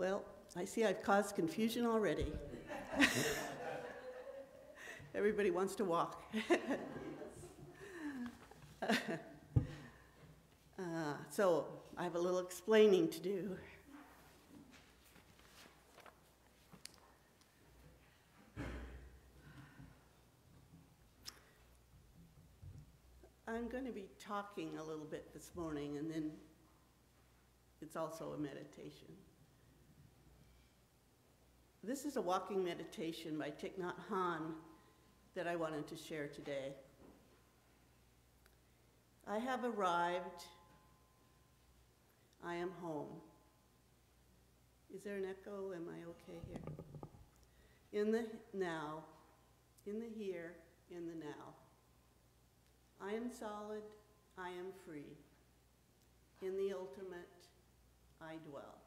Well, I see I've caused confusion already. Everybody wants to walk. So I have a little explaining to do. I'm going to be talking a little bit this morning, and then it's also a meditation. This is a walking meditation by Thich Nhat Hanh that I wanted to share today. I have arrived. I am home. Is there an echo? Am I okay here? In the now, in the here, in the now. I am solid, I am free. In the ultimate, I dwell.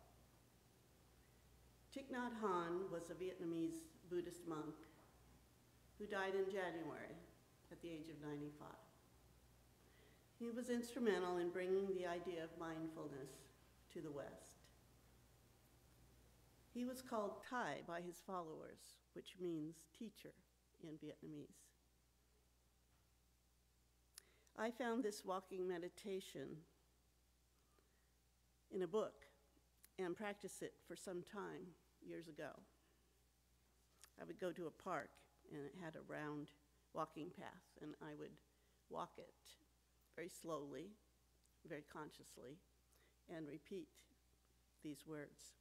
Thich Nhat Hanh was a Vietnamese Buddhist monk who died in January at the age of 95. He was instrumental in bringing the idea of mindfulness to the West. He was called Thai by his followers, which means teacher in Vietnamese. I found this walking meditation in a book and practiced it for some time years ago. I would go to a park and it had a round walking path, and I would walk it very slowly, very consciously, and repeat these words.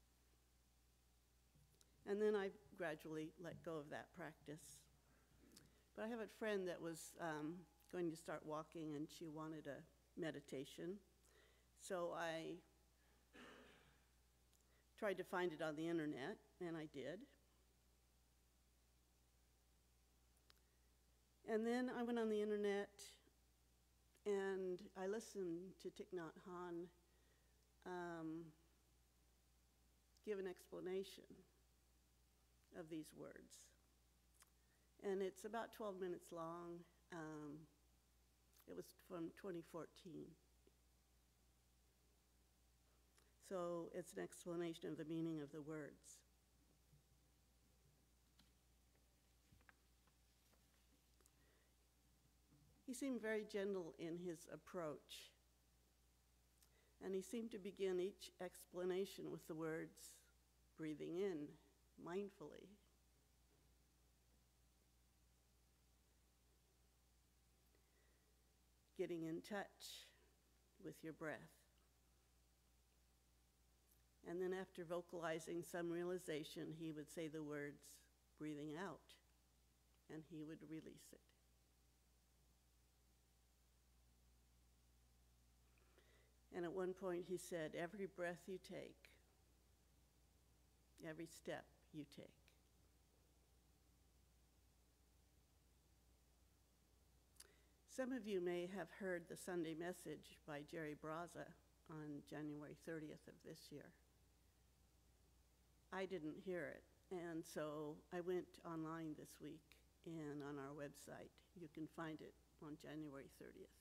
And then I gradually let go of that practice. But I have a friend that was going to start walking, and she wanted a meditation. So I tried to find it on the internet, and I did. And then I went on the internet and I listened to Thich Nhat Hanh give an explanation of these words. And it's about 12 minutes long. It was from 2014. So it's an explanation of the meaning of the words. He seemed very gentle in his approach, and he seemed to begin each explanation with the words, breathing in mindfully. Getting in touch with your breath. And then after vocalizing some realization, he would say the words, breathing out, and he would release it. And at one point he said, every breath you take, every step you take. Some of you may have heard the Sunday message by Jerry Braza on January 30th of this year. I didn't hear it, and so I went online this week, and on our website, you can find it on January 30th.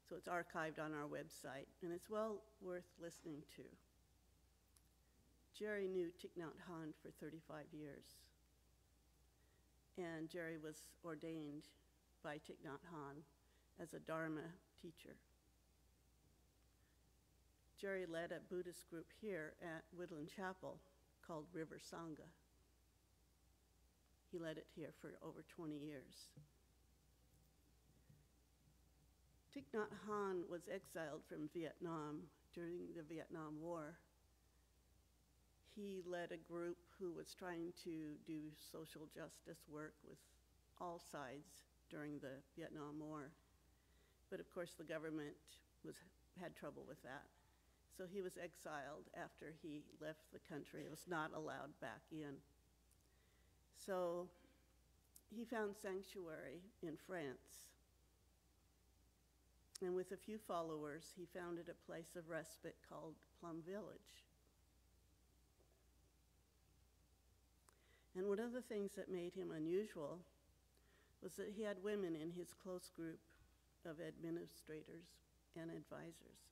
So it's archived on our website, and it's well worth listening to. Jerry knew Thich Nhat Hanh for 35 years, and Jerry was ordained by Thich Nhat Hanh as a Dharma teacher. Jerry led a Buddhist group here at Woodland Chapel called River Sangha. He led it here for over 20 years. Thich Nhat Hanh was exiled from Vietnam during the Vietnam War. He led a group who was trying to do social justice work with all sides during the Vietnam War. But of course the government had trouble with that. So he was exiled after he left the country. He was not allowed back in. So he found sanctuary in France. And with a few followers, he founded a place of respite called Plum Village. And one of the things that made him unusual was that he had women in his close group of administrators and advisors.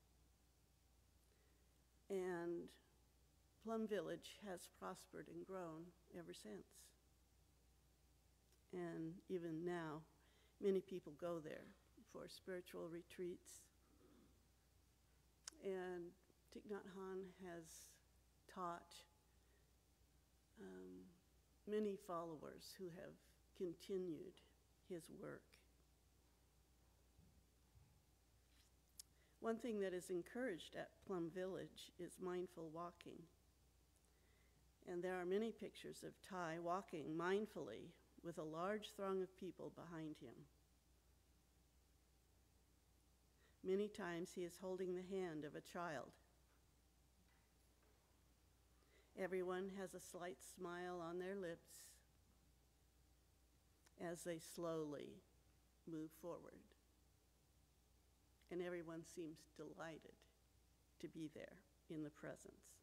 And Plum Village has prospered and grown ever since. And even now, many people go there for spiritual retreats. And Thich Nhat Hanh has taught many followers who have continued his work. One thing that is encouraged at Plum Village is mindful walking. And there are many pictures of Thai walking mindfully with a large throng of people behind him. Many times he is holding the hand of a child. Everyone has a slight smile on their lips as they slowly move forward. And everyone seems delighted to be there in the presence.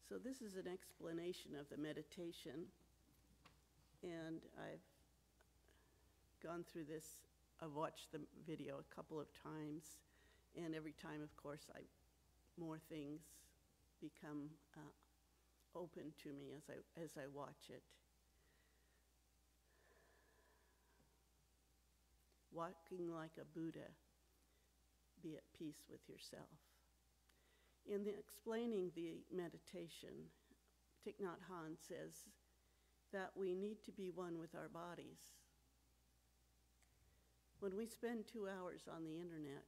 So this is an explanation of the meditation, and I've gone through this. I've watched the video a couple of times, and every time, of course, more things become open to me as I watch it. Walking like a Buddha, be at peace with yourself. In explaining the meditation, Thich Nhat Hanh says that we need to be one with our bodies. When we spend 2 hours on the internet,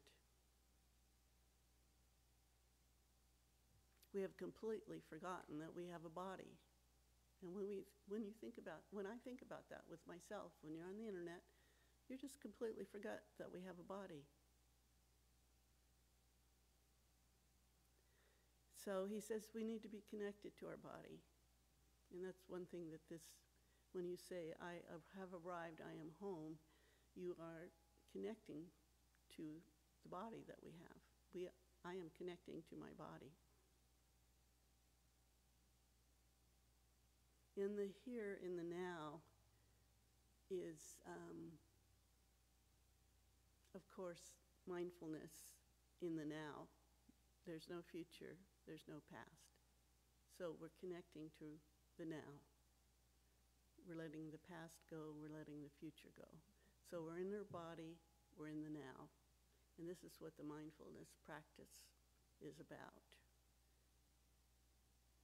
we have completely forgotten that we have a body. And when I think about that with myself, when you're on the internet, you just completely forget that we have a body. So he says we need to be connected to our body. And that's one thing that when you say, I have arrived, I am home, you are connecting to the body that we have. I am connecting to my body. In the here, in the now, is, of course, mindfulness in the now. There's no future, there's no past. So we're connecting to the now. We're letting the past go, we're letting the future go. So we're in our body, we're in the now. And this is what the mindfulness practice is about.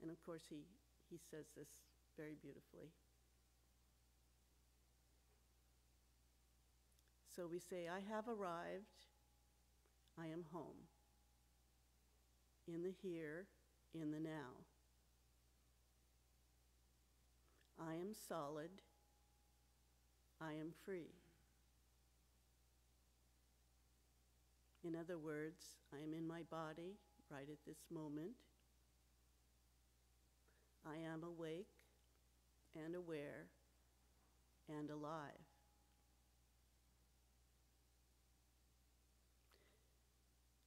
And of course, he says this very beautifully. So we say, I have arrived, I am home. In the here, in the now. I am solid, I am free. In other words, I am in my body right at this moment. I am awake and aware and alive.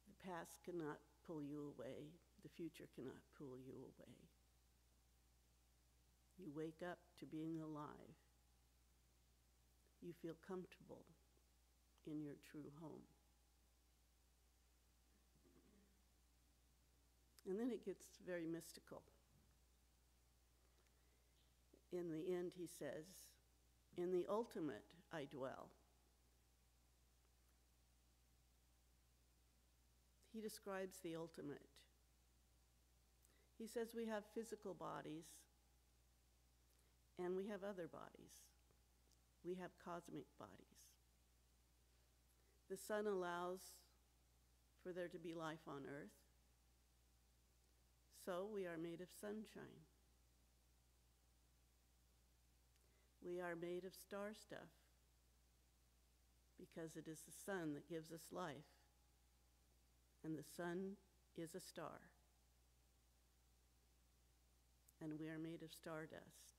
The past cannot pull you away. The future cannot pull you away. You wake up to being alive. You feel comfortable in your true home. And then it gets very mystical. In the end, he says, in the ultimate I dwell. He describes the ultimate. He says we have physical bodies and we have other bodies. We have cosmic bodies. The sun allows for there to be life on earth. So we are made of sunshine. We are made of star stuff because it is the sun that gives us life. And the sun is a star. And we are made of stardust.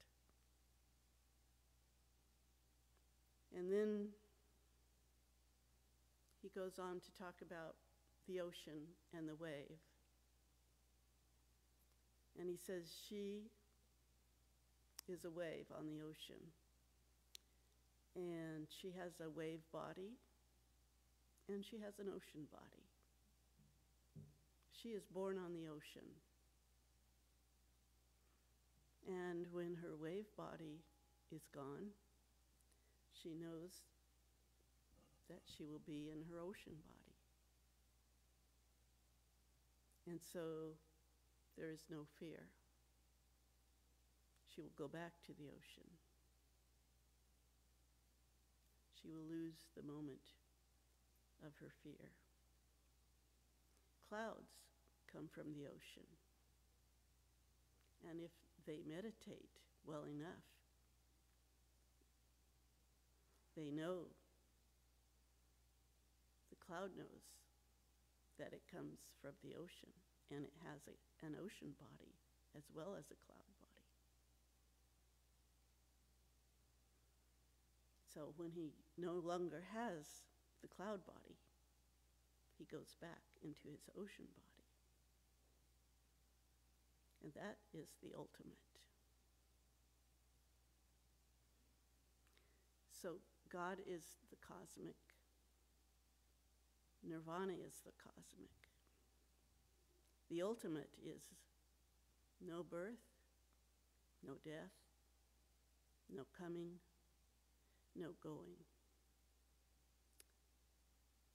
And then he goes on to talk about the ocean and the wave. And he says, she is a wave on the ocean. And she has a wave body, and she has an ocean body. She is born on the ocean. And when her wave body is gone, she knows that she will be in her ocean body. And so there is no fear. She will go back to the ocean. She will lose the moment of her fear. Clouds come from the ocean. And if they meditate well enough, they know, the cloud knows that it comes from the ocean, and it has an ocean body as well as a cloud body. So when he no longer has the cloud body, he goes back into his ocean body. And that is the ultimate. So God is the cosmic. Nirvana is the cosmic. The ultimate is no birth, no death, no coming, no going.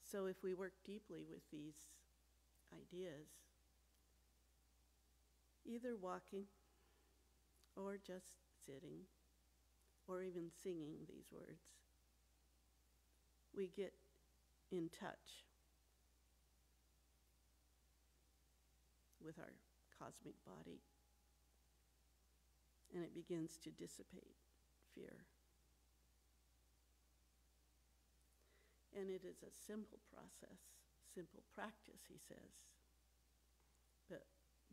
So if we work deeply with these ideas, either walking or just sitting or even singing these words, we get in touch with our cosmic body, and it begins to dissipate fear. And it is a simple process, simple practice, he says, but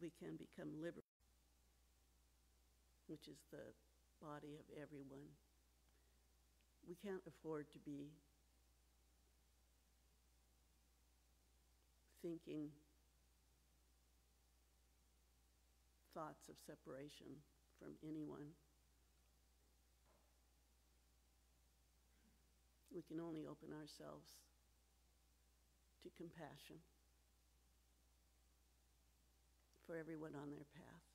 we can become liberated, which is the body of everyone. We can't afford to be thinking thoughts of separation from anyone. We can only open ourselves to compassion for everyone on their path.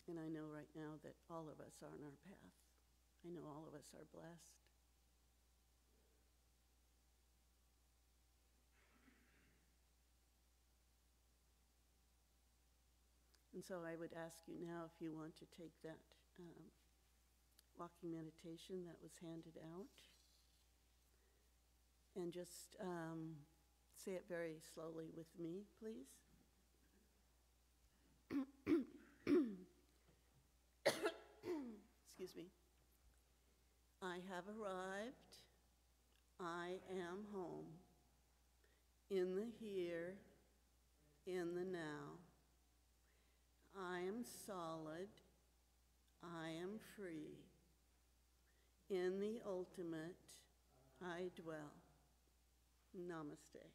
And I know right now that all of us are on our path. I know all of us are blessed. And so I would ask you now if you want to take that walking meditation that was handed out and just say it very slowly with me, please. Excuse me. I have arrived. I am home. In the here, in the now. I am solid. I am free. In the ultimate, I dwell. Namaste.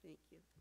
Thank you.